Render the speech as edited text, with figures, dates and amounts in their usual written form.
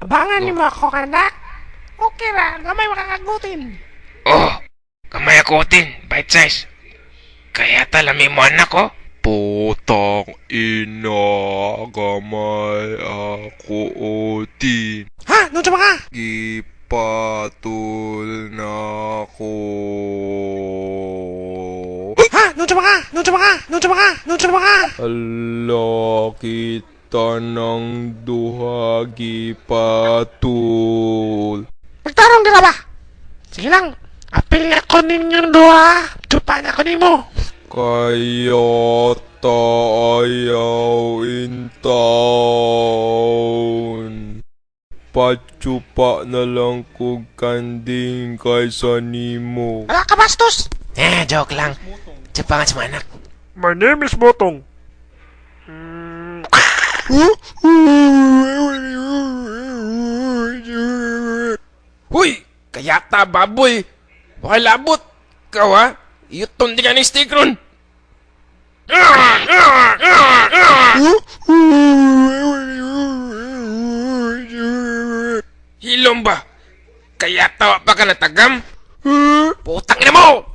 Abangan ni mo ako, anak. Okay ra, gamay makakagutin. Oh, kamay akutin, bite size. Kaya talami mo anak ko. Putang ina, gamay ako utin. Ha? Nung sama ka? Gipatul na ko. Ha? Nung sama ka? Nung sama ka? Nung sama ka? Nung sama ka? Ala, kita ng duha gipatul. Magtarong dira ba? Sige lang. Apil ako ninyong dua. Tupan ako nimo. Kaya ayaw in town. Patsupa na lang kog kanding kaysa nimo. Wala ka bastos. Joke lang. Tsapa nga sa mga anak. My name is Botong. Huy! Kayata baboy! Wakay labot! Ikaw ha? Iyuton di ka ni stick ron! Hilom ba? Kayata wa pa ka natagam? Putang ina mo!